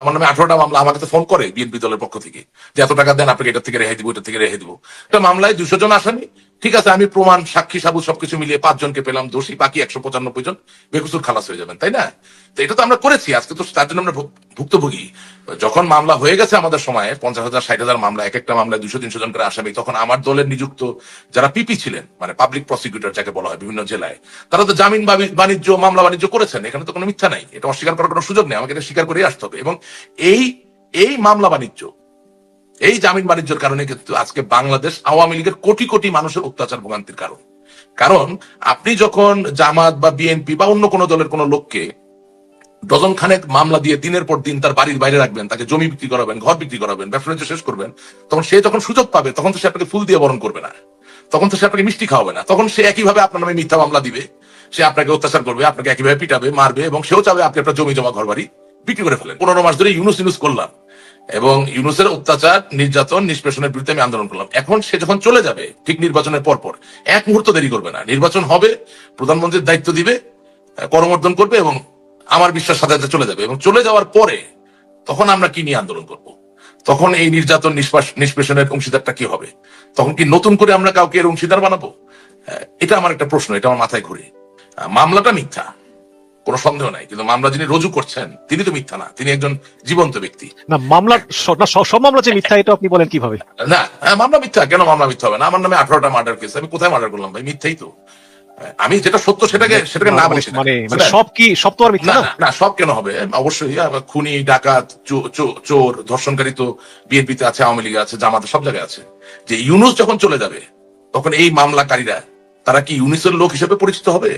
আমার নামে 18টা মামলা, আমাকে তো ফোন করে বিএনপি দলের পক্ষ থেকে যে এত টাকা দেন, আপনাকে এটা থেকে রেহাই দিব, এটা থেকে রেহাই দিব। একটা মামলায় 200 জন আসামি, ঠিক আছে, আমি প্রমাণ সাক্ষী সাবুত সবকিছু মিলিয়ে 5 জনকে পেলাম দোষী, বাকি 195 জন বেকসুর খালাস হয়ে যাবেন, তাই না? তো এটা তো আমরা করেছি, আজকে তো তার জন্য আমরা ভুক্তভোগী। যখন মামলা হয়ে গেছে আমাদের সময়ে 50,000 60,000 মামলা, এক একটা মামলায় 200-300 জন করে আসামি, তখন আমার দলের নিযুক্ত যারা পিপি ছিলেন, মানে পাবলিক প্রসিকিউটর যাকে বলা হয় বিভিন্ন জেলায়, তারা তো জামিন বাণিজ্য মামলা বাণিজ্য করেছেন, এখানে তো কোনো মিথ্যা নাই, এটা অস্বীকার করার কোনো সুযোগ নেই, আমাকে এটা স্বীকার করে আসতে হবে। এবং এই এই মামলা বাণিজ্য, এই জামিন বাণিজ্যের কারণে কিন্তু আজকে বাংলাদেশ আওয়ামী লীগের কোটি কোটি মানুষের অত্যাচার ভোগান্তির কারণ। কারণ আপনি যখন জামাত বা বিএনপি বা অন্য কোনো দলের কোনো লোককে ডজন খানেক মামলা দিয়ে দিনের পর দিন তার বাড়ির বাইরে রাখবেন, তাকে জমি বিক্রি করাবেন, ঘর বিক্রি করাবেন, ব্যবসা বাণিজ্য শেষ করবেন, তখন সে যখন সুযোগ পাবে তখন তো সে আপনাকে ফুল দিয়ে বরণ করবে না, তখন তো সে আপনাকে মিষ্টি খাওয়াবে না, তখন সে একইভাবে আপনার নামে মিথ্যা মামলা দিবে, সে আপনাকে অত্যাচার করবে, আপনাকে একইভাবে পিটাবে, মারবে, এবং সেও চাবে আপনি আপনার জমি জমা ঘর বাড়ি বিক্রি করে ফেলেন। 15 মাস ধরে ইউনুস করলাম, এবং ইউনুসের অত্যাচার নির্যাতন নিষ্পেষণের বিরুদ্ধে আমি আন্দোলন করলাম। এখন সে যখন চলে যাবে ঠিক নির্বাচনের পর এক মুহূর্ত দেরি করবে না, নির্বাচন হবে, প্রধানমন্ত্রীর দায়িত্ব দিবে, করমর্দন করবে, এবং আমার বিশ্বাস সাথে সাথে চলে যাবে। এবং চলে যাওয়ার পরে তখন আমরা কি নিয়ে আন্দোলন করব? তখন এই নির্যাতন নিষ্পেষণের অংশীদারটা কি হবে? তখন কি নতুন করে আমরা কাউকে এর অংশীদার বানাবো? এটা আমার একটা প্রশ্ন, এটা আমার মাথায় ঘুরে। মামলাটা মিথ্যা, কোনো সন্দেহ নাই, কিন্তু মামলা যিনি রুজু করছেন তিনি তো মিথ্যা না, তিনি একজন জীবন্ত ব্যক্তি। না মামলা, না সব মামলা যে মিথ্যা এটা আপনি বলেন কিভাবে? না, মামলা মিথ্যা কেন? মামলা মিথ্যা হবে না? আমার নামে 18টা মার্ডার কেস, আমি কোথায় মার্ডার করলাম ভাই? মিথ্যেই তো। আমি যেটা সত্য সেটাকে না বলছি, মানে সব তো আর মিথ্যা না। না, সব কেন হবে? অবশ্যই খুনি, ডাকাত, চোর, ধর্ষণকারী তো বিএনপিতে আছে, আওয়ামী লীগে আছে, জামাতে, সব জায়গায় আছে। যে ইউনুস যখন চলে যাবে তখন এই মামলাকারীরা তারা কি ইউনুসের লোক হিসেবে পরিচিত হবে,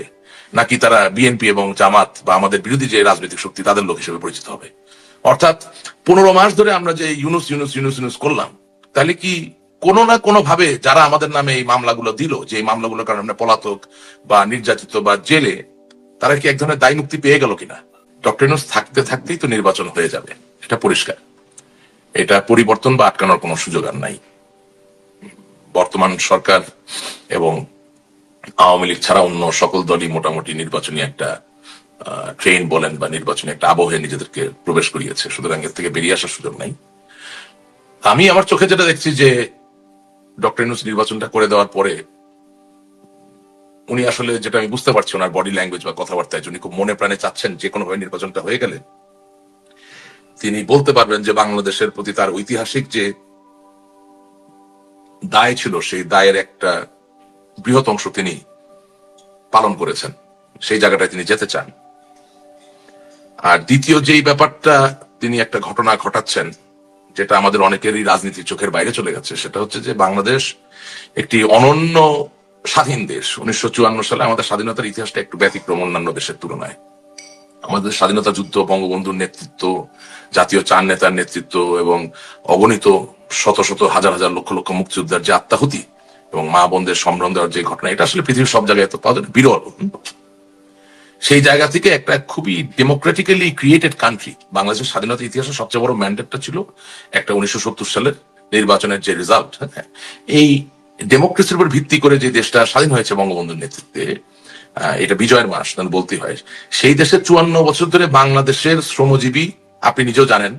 নাকি তারা বিএনপি এবং জামাত বা আমাদের বিরোধী যে রাজনৈতিক শক্তি তাদের লোক হিসেবে পরিচিত হবে? অর্থাৎ 15 মাস ধরে আমরা যে ইউনুস করলাম, তাহলে কি কোনো না কোনো ভাবে যারা আমাদের নামে এই মামলাগুলো দিল, যে এই মামলাগুলোর কারণে আমরা পলাতক বা নির্যাতিত বা জেলে, তারা কি এক ধরনের দায় মুক্তি পেয়ে গেল কিনা? ডক্টর ইউনূস থাকতে থাকতেই তো নির্বাচন হয়ে যাবে, এটা পরিষ্কার। এটা পরিবর্তন বা আটকানোর কোনো সুযোগ আর নাই। বর্তমান সরকার এবং আওয়ামী লীগ ছাড়া অন্য সকল দলই মোটামুটি নির্বাচনী একটা ট্রেন বলেন বা নির্বাচনী একটা আবহে নিজেদেরকে প্রবেশ করিয়েছে, সুতরাং এর থেকে বেরিয়ে আসার সুযোগ নাই। আমি আমার চোখে যেটা দেখছি যে ডক্টর ইউনূস নির্বাচনটা করে দেওয়ার পরে উনি আসলে, যেটা আমি বুঝতে পারছি ওনার বডি ল্যাঙ্গুয়েজ বা কথাবার্তায়, উনি খুব মনে প্রাণে চাচ্ছেন যে কোনো ভাবে নির্বাচনটা হয়ে গেলে তিনি বলতে পারবেন যে বাংলাদেশের প্রতি তার ঐতিহাসিক যে দায় ছিল, সেই দায়ের একটা বৃহৎ অংশ তিনি পালন করেছেন, সেই জায়গাটায় তিনি যেতে চান। আর দ্বিতীয় যেই ব্যাপারটা তিনি একটা ঘটনা ঘটাচ্ছেন, যেটা আমাদের অনেকেরই রাজনীতির চোখের বাইরে চলে গেছে, সেটা হচ্ছে যে বাংলাদেশ একটি অনন্য স্বাধীন দেশ। 1954 সালে আমাদের স্বাধীনতার ইতিহাসটা একটু ব্যতিক্রম অন্যান্য দেশের তুলনায়। আমাদের স্বাধীনতা যুদ্ধ, বঙ্গবন্ধুর নেতৃত্ব, জাতীয় 4 নেতার নেতৃত্ব, এবং অগণিত শত শত হাজার হাজার লক্ষ লক্ষ মুক্তিযোদ্ধার যে আত্মাহুতি এবং মা বোনদের সম্ভ্রম দেওয়ার যে ঘটনা, এটা আসলে পৃথিবীর সব জায়গায় তো পাওয়া যায়, বিরল। সেই জায়গা থেকে একটা খুবই ডেমোক্রেটিক্যালি ক্রিয়েটেড কান্ট্রি, বাংলাদেশের স্বাধীনতা ইতিহাসের সবচেয়ে বড় ম্যান্ডেটটা ছিল একটা 1970 সালের নির্বাচনের যে রেজাল্ট। এই ডেমোক্রেসির উপর ভিত্তি করে যে দেশটা স্বাধীন হয়েছে বঙ্গবন্ধুর নেতৃত্বে, এটা বিজয়ের মাস বলতে হয়। সেই দেশের 54 বছর ধরে বাংলাদেশের শ্রমজীবী, আপনি নিজেও জানেন,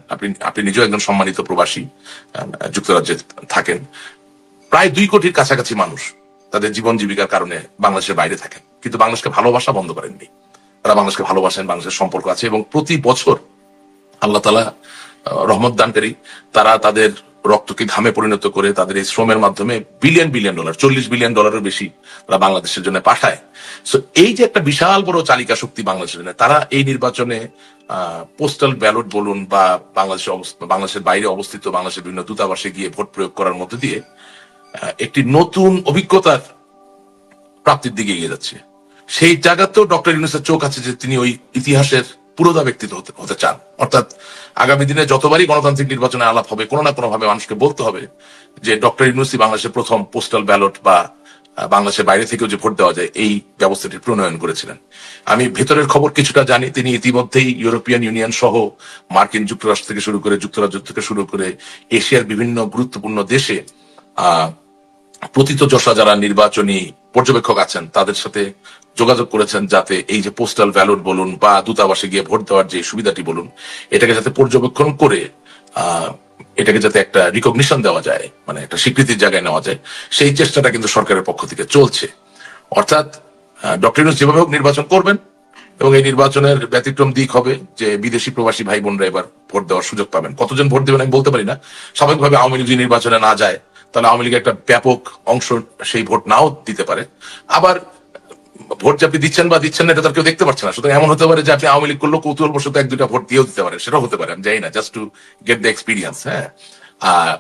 আপনি নিজেও একজন সম্মানিত প্রবাসী, যুক্তরাজ্যে থাকেন, প্রায় 2 কোটির কাছাকাছি মানুষ তাদের জীবন জীবিকার কারণে বাংলাদেশের বাইরে থাকেন, কিন্তু বাংলাদেশকে ভালোবাসা বন্ধ করেননি। তারা বাংলাদেশকে ভালোবাসেন, বাংলাদেশের সম্পর্ক আছে, এবং প্রতি বছর আল্লাহ তাআলা রহমত দানকারী, তারা তাদের রক্তকে ঘামে পরিণত করে তাদের এই শ্রমের মাধ্যমে বিলিয়ন ডলার, $40 বিলিয়ন বেশি তারা বাংলাদেশের জন্য পাঠায়। সো এই যে একটা বিশাল বড় চালিকা শক্তি বাংলাদেশের জন্য, তারা এই নির্বাচনে পোস্টাল ব্যালট বলুন বা বাংলাদেশের বাইরে অবস্থিত বাংলাদেশের বিভিন্ন দূতাবাসে গিয়ে ভোট প্রয়োগ করার মধ্যে দিয়ে একটি নতুন অভিজ্ঞতার প্রাপ্তির দিকে এগিয়ে যাচ্ছে। সেই জায়গাতেও ডক্টর ইউনূসের চোখ আছে যে তিনি ওই ইতিহাসের পুরোদা ব্যক্তিত্ব হতে চান। অর্থাৎ আগামী দিনে যতবারই গণতান্ত্রিক নির্বাচনে আলাপ হবে, কোনো না কোনো ভাবে মানুষকে বলতে হবে যে ডক্টর ইউনূসই বাংলাদেশের প্রথম পোস্টাল ব্যালট বা বাংলাদেশের বাইরে থেকেও যে ভোট দেওয়া যায় এই ব্যবস্থাটি প্রণয়ন করেছিলেন। আমি ভেতরের খবর কিছুটা জানি, তিনি ইতিমধ্যেই ইউরোপিয়ান ইউনিয়ন সহ মার্কিন যুক্তরাষ্ট্র থেকে শুরু করে, যুক্তরাজ্য থেকে শুরু করে এশিয়ার বিভিন্ন গুরুত্বপূর্ণ দেশে প্রথিতযশা যারা নির্বাচনী পর্যবেক্ষক আছেন তাদের সাথে যোগাযোগ করেছেন, যাতে এই যে পোস্টাল ব্যালট বলুন বা দূতাবাসে গিয়ে ভোট দেওয়ার যে সুবিধাটি বলুন, এটাকে যাতে পর্যবেক্ষণ করে এটাকে যাতে একটা রিকগনিশন দেওয়া যায়, মানে একটা স্বীকৃতির জায়গায় নেওয়া যায়, সেই চেষ্টাটা কিন্তু সরকারের পক্ষ থেকে চলছে। অর্থাৎ ডক্টর ইউনূস যেভাবে হোক নির্বাচন করবেন, এবং এই নির্বাচনের ব্যতিক্রম দিক হবে যে বিদেশি প্রবাসী ভাই বোনরা এবার ভোট দেওয়ার সুযোগ পাবেন। কতজন ভোট দেবেন আমি বলতে পারি না। স্বাভাবিকভাবে আওয়ামী লীগ যদি নির্বাচনে না যায়, তাহলে আওয়ামী লীগের একটা ব্যাপক অংশ সেই ভোট নাও দিতে পারে। আবার ভোট যে আপনি দিচ্ছেন বা দিচ্ছেন না, এটা তার কেউ দেখতে পাচ্ছে না। সুতরাং এমন হতে পারে যে আপনি আওয়ামী লীগ করলেও কৌতূহলবশত এক দুটা ভোট দিয়েও দিতে পারেন, সেটাও হতে পারে, আমি জানি না, just to get the experience. হ্যাঁ,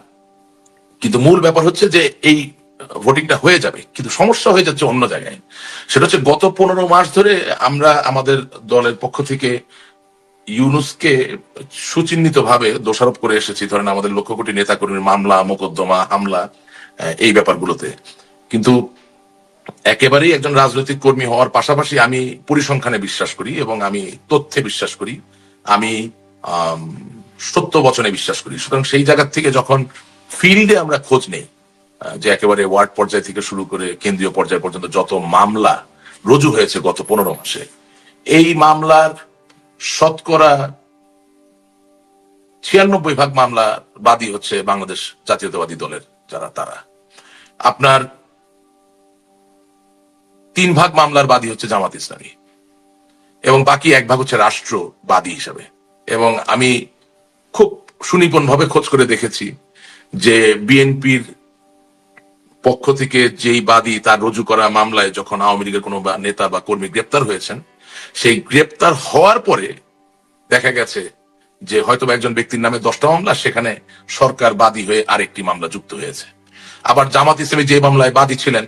কিন্তু মূল ব্যাপার হচ্ছে যে এই ভোটিংটা হয়ে যাবে, কিন্তু সমস্যা হয়ে যাচ্ছে অন্য জায়গায়। সেটা হচ্ছে গত 15 মাস ধরে আমরা আমাদের দলের পক্ষ থেকে ইউনূসকে সুচিহ্নিত ভাবে দোষারোপ করে এসেছি, ধরেন আমাদের লক্ষ কোটি নেতা কর্মীর মামলা, মোকদ্দমা, হামলা, এই ব্যাপারগুলোতে। কিন্তু একেবারেই একজন রাজনৈতিক কর্মী হওয়ার পাশাপাশি আমি পরিসংখ্যানে বিশ্বাস করি এবং আমি তথ্যে বিশ্বাস করি, আমি সত্য বচনে বিশ্বাস করি। সুতরাং সেই জায়গা থেকে যখন ফিল্ডে আমরা খোঁজ নেই, যে একেবারে ওয়ার্ড পর্যায় থেকে শুরু করে কেন্দ্রীয় পর্যায় পর্যন্ত যত মামলা রুজু হয়েছে গত 15 মাসে, এই মামলার শতকরা 96% মামলা বাদী হচ্ছে বাংলাদেশ জাতীয়তাবাদী দলের যারা, তারা। আপনার 3% মামলার বাদী হচ্ছে জামাত ইসলামী, এবং বাকি 1% হচ্ছে রাষ্ট্রবাদী হিসাবে। এবং আমি খুব সুনিপুণ ভাবে খোঁজ করে দেখেছি যে বিএনপির পক্ষ থেকে যেই বাদী, তার রুজু করা মামলায় যখন আওয়ামী লীগের কোনো নেতা বা কর্মী গ্রেপ্তার হয়েছেন, সেই গ্রেপ্তার হওয়ার পরে দেখা গেছে যে হয়তো একজন ব্যক্তির নামে 10টা মামলা, সেখানে সরকার বাদী হয়ে আরেকটি মামলা যুক্ত হয়েছে। আবার জামাত ইসলামী যে মামলায় বাদী ছিলেন,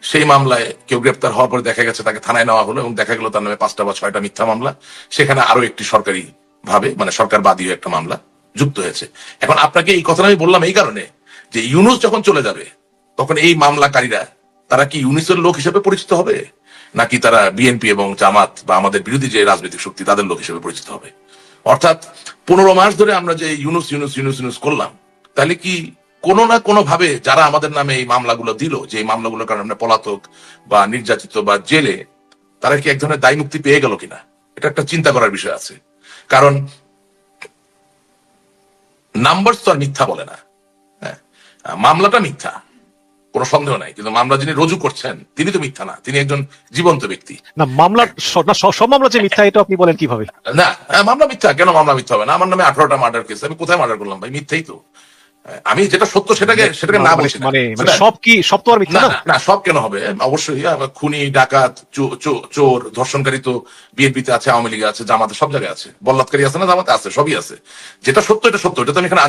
সেই মামলায় কেউ গ্রেপ্তার হওয়ার পরে দেখা গেছে তাকে থানায় নেওয়া হলো, এবং দেখা গেল তার নামে 5টা বা 6টা মিথ্যা মামলা, সেখানে আরো একটি সরকারি ভাবে, মানে সরকার বাদী হয়ে একটা মামলা যুক্ত হয়েছে। এখন আপনাকে এই কথাটা আমি বললাম এই কারণে যে ইউনূস যখন চলে যাবে, তখন এই মামলাকারীরা তারা কি ইউনূসের লোক হিসেবে পরিচিত হবে, নাকি তারা বিএনপি এবং জামাত বা আমাদের বিরোধী যে রাজনৈতিক শক্তি তাদের লোক হিসেবে পরিচিত হবে? অর্থাৎ 15 মাস ধরে আমরা যে ইউনূস ইউনূস ইউনূস ইউনূস করলাম, তাহলে কি কোনো না কোনো ভাবে যারা আমাদের নামে এই মামলাগুলো দিল, যে এই মামলাগুলোর কারণে আমরা পলাতক বা নির্যাতিত বা জেলে, তারা কি এক ধরনের দায় মুক্তি পেয়ে গেল কিনা, এটা একটা চিন্তা করার বিষয় আছে। কারণ নাম্বার তো আর মিথ্যা বলে না। হ্যাঁ, মামলাটা মিথ্যা, কোনো সন্দেহ নাই, কিন্তু মামলা যিনি রুজু করছেন তিনি তো মিথ্যা না, তিনি একজন জীবন্ত ব্যক্তি। না মামলা, না সব মামলা যে মিথ্যা এটা আপনি বলেন কিভাবে? না, মামলা মিথ্যা কেন? মামলা মিথ্যা হবে না? আমার নামে 18টা মার্ডার কেস, আমি কোথায় মার্ডার করলাম ভাই? মিথ্যেই তো। আমি যেটা সত্য সেটাকে না বলছি না। মানে সব তো আর মিথ্যা না। না, সব কেন হবে? অবশ্যই খুনি, ডাকাত, চোর, ধর্ষণকারী তো বিএনপিতে আছে, আওয়ামী লীগে আছে, জামাতে, সব জায়গায় আছে। বল্লাৎকারী আছে না জামাতে? আছে, সবই আছে। যেটা সত্য এটা সত্য, এটা তো আমি এখানে